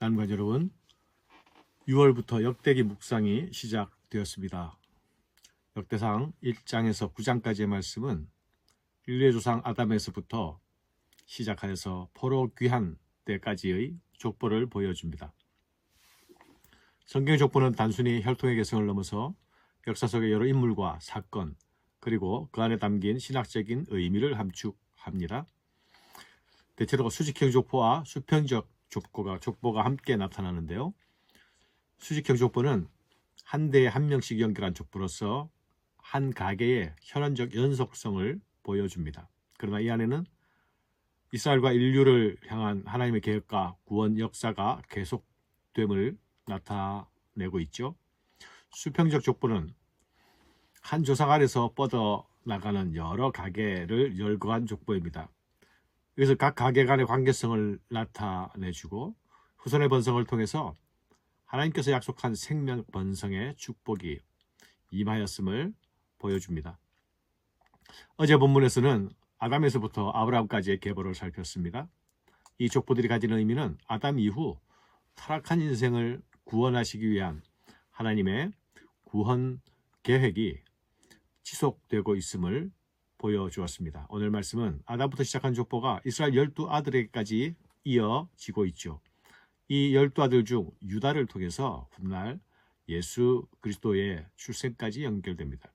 나눔가 여러분, 6월부터 역대기 묵상이 시작되었습니다. 역대상 1장에서 9장까지의 말씀은 인류의 조상 아담에서부터 시작하여서 포로 귀환 때까지의 족보를 보여줍니다. 성경의 족보는 단순히 혈통의 개성을 넘어서 역사 속의 여러 인물과 사건, 그리고 그 안에 담긴 신학적인 의미를 함축합니다. 대체로 수직형 족보와 수평적 족보가 함께 나타나는데요. 수직형 족보는 한 대에 한 명씩 연결한 족보로서 한 가계의 현원적 연속성을 보여줍니다. 그러나 이 안에는 이스라엘과 인류를 향한 하나님의 계획과 구원 역사가 계속됨을 나타내고 있죠. 수평적 족보는 한 조상 아래서 뻗어나가는 여러 가계를 열거한 족보입니다. 그래서 각 가계 간의 관계성을 나타내주고 후손의 번성을 통해서 하나님께서 약속한 생명 번성의 축복이 임하였음을 보여줍니다. 어제 본문에서는 아담에서부터 아브라함까지의 계보를 살폈습니다. 이 족보들이 가지는 의미는 아담 이후 타락한 인생을 구원하시기 위한 하나님의 구원 계획이 지속되고 있음을 보여주었습니다. 오늘 말씀은 아담부터 시작한 족보가 이스라엘 12아들에게까지 이어지고 있죠. 이 12아들 중 유다를 통해서 훗날 예수 그리스도의 출생까지 연결됩니다.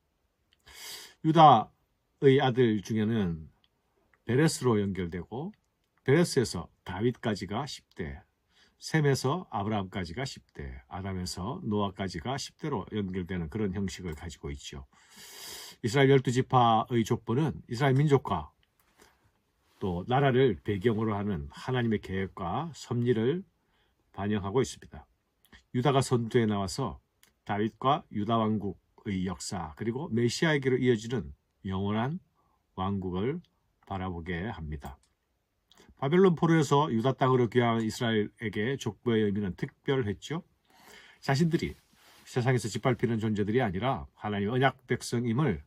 유다의 아들 중에는 베레스로 연결되고, 베레스에서 다윗까지가 10대, 셈에서 아브라함까지가 10대, 아담에서 노아까지가 10대로 연결되는 그런 형식을 가지고 있죠. 이스라엘 12지파의 족보는 이스라엘 민족과 또 나라를 배경으로 하는 하나님의 계획과 섭리를 반영하고 있습니다. 유다가 선두에 나와서 다윗과 유다 왕국의 역사, 그리고 메시아에게로 이어지는 영원한 왕국을 바라보게 합니다. 바벨론 포로에서 유다 땅으로 귀환한 이스라엘에게 족보의 의미는 특별했죠. 자신들이 세상에서 짓밟히는 존재들이 아니라 하나님의 언약 백성임을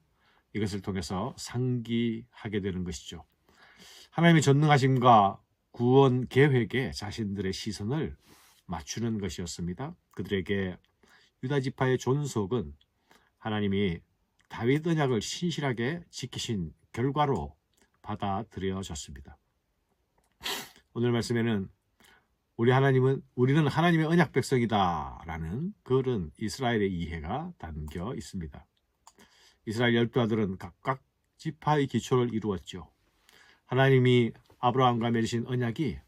이것을 통해서 상기하게 되는 것이죠. 하나님의 전능하심과 구원 계획에 자신들의 시선을 맞추는 것이었습니다. 그들에게 유다 지파의 존속은 하나님이 다윗 언약을 신실하게 지키신 결과로 받아들여졌습니다. 오늘 말씀에는 우리는 하나님의 언약 백성이다라는 그런 이스라엘의 이해가 담겨 있습니다. 이스라엘 12아들은 각각 지파의 기초를 이루었죠. 하나님이 아브라함과 맺으신 언약이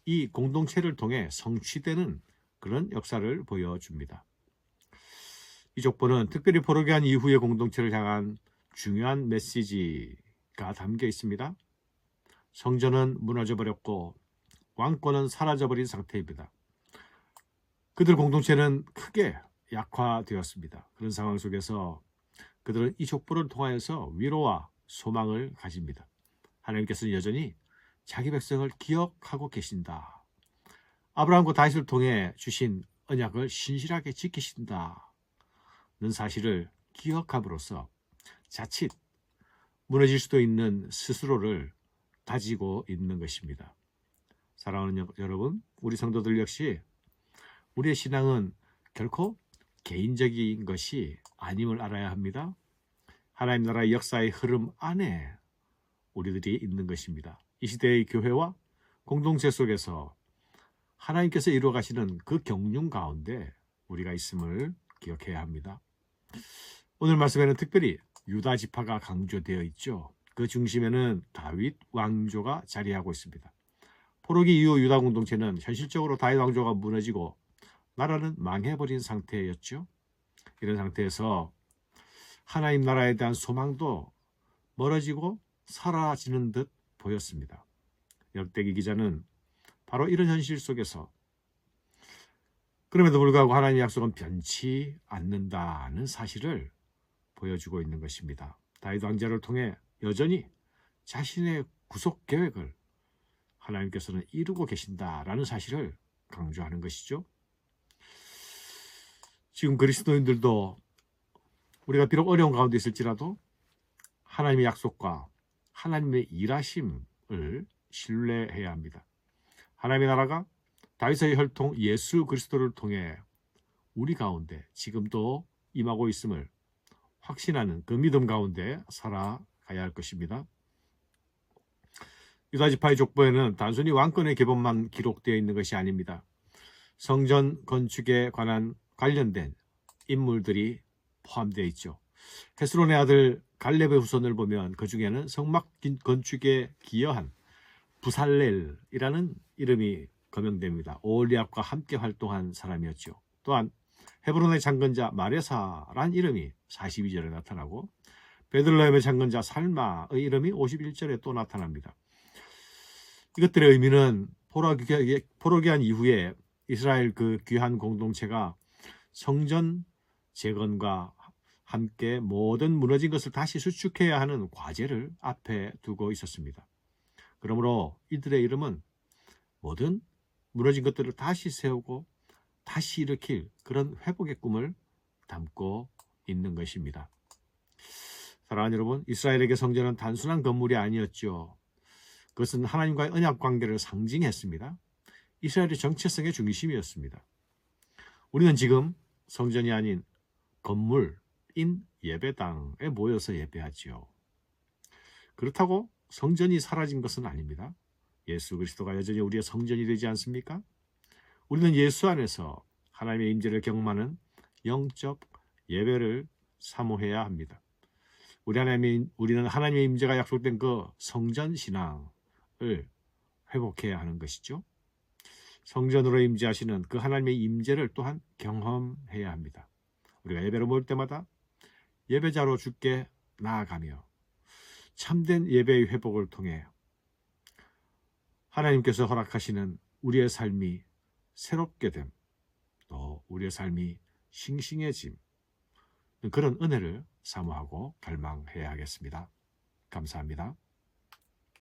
이 공동체를 통해 성취되는 그런 역사를 보여줍니다. 이 족보는 특별히 포로 귀환 이후의 공동체를 향한 중요한 메시지가 담겨 있습니다. 성전은 무너져 버렸고 왕권은 사라져버린 상태입니다. 그들 공동체는 크게 약화되었습니다. 그런 상황 속에서 그들은 이 족보를 통하여서 위로와 소망을 가집니다. 하나님께서는 여전히 자기 백성을 기억하고 계신다. 아브라함과 다윗을 통해 주신 언약을 신실하게 지키신다는 사실을 기억함으로써 자칫 무너질 수도 있는 스스로를 다지고 있는 것입니다. 사랑하는 여러분, 우리 성도들 역시 우리의 신앙은 결코 개인적인 것이 아님을 알아야 합니다. 하나님 나라의 역사의 흐름 안에 우리들이 있는 것입니다. 이 시대의 교회와 공동체 속에서 하나님께서 이루어 가시는 그 경륜 가운데 우리가 있음을 기억해야 합니다. 오늘 말씀에는 특별히 유다 지파가 강조되어 있죠. 그 중심에는 다윗 왕조가 자리하고 있습니다. 포로기 이후 유다 공동체는 현실적으로 다윗 왕조가 무너지고 나라는 망해버린 상태였죠. 이런 상태에서 하나님 나라에 대한 소망도 멀어지고 사라지는 듯 보였습니다. 역대기 기자는 바로 이런 현실 속에서 그럼에도 불구하고 하나님의 약속은 변치 않는다는 사실을 보여주고 있는 것입니다. 다윗 왕자를 통해 여전히 자신의 구속 계획을 하나님께서는 이루고 계신다라는 사실을 강조하는 것이죠. 지금 그리스도인들도 우리가 비록 어려운 가운데 있을지라도 하나님의 약속과 하나님의 일하심을 신뢰해야 합니다. 하나님의 나라가 다윗의 혈통 예수 그리스도를 통해 우리 가운데 지금도 임하고 있음을 확신하는 그 믿음 가운데 살아가야 할 것입니다. 유다 지파의 족보에는 단순히 왕권의 계보만 기록되어 있는 것이 아닙니다. 성전 건축에 관련된 인물들이 포함되어 있죠. 헤스론의 아들 갈렙의 후손을 보면 그 중에는 성막 건축에 기여한 부살렐이라는 이름이 거명됩니다. 오홀리압과 함께 활동한 사람이었죠. 또한 헤브론의 장건자 마레사란 이름이 42절에 나타나고 베들레헴의 장건자 살마의 이름이 51절에 또 나타납니다. 이것들의 의미는 포로기한 이후에 이스라엘 그 귀한 공동체가 성전 재건과 함께 모든 무너진 것을 다시 수축해야 하는 과제를 앞에 두고 있었습니다. 그러므로 이들의 이름은 모든 무너진 것들을 다시 세우고 다시 일으킬 그런 회복의 꿈을 담고 있는 것입니다. 사랑하는 여러분, 이스라엘에게 성전은 단순한 건물이 아니었죠. 그것은 하나님과의 언약 관계를 상징했습니다. 이스라엘의 정체성의 중심이었습니다. 우리는 지금 성전이 아닌 건물인 예배당에 모여서 예배하지요. 그렇다고 성전이 사라진 것은 아닙니다. 예수 그리스도가 여전히 우리의 성전이 되지 않습니까? 우리는 예수 안에서 하나님의 임재를 경험하는 영적 예배를 사모해야 합니다. 우리는 하나님의 임재가 약속된 그 성전 신앙을 회복해야 하는 것이죠. 성전으로 임재하시는 그 하나님의 임재를 또한 경험해야 합니다. 우리가 예배로 모일 때마다 예배자로 주께 나아가며 참된 예배의 회복을 통해 하나님께서 허락하시는 우리의 삶이 새롭게 됨, 또 우리의 삶이 싱싱해짐, 그런 은혜를 사모하고 갈망해야 하겠습니다. 감사합니다.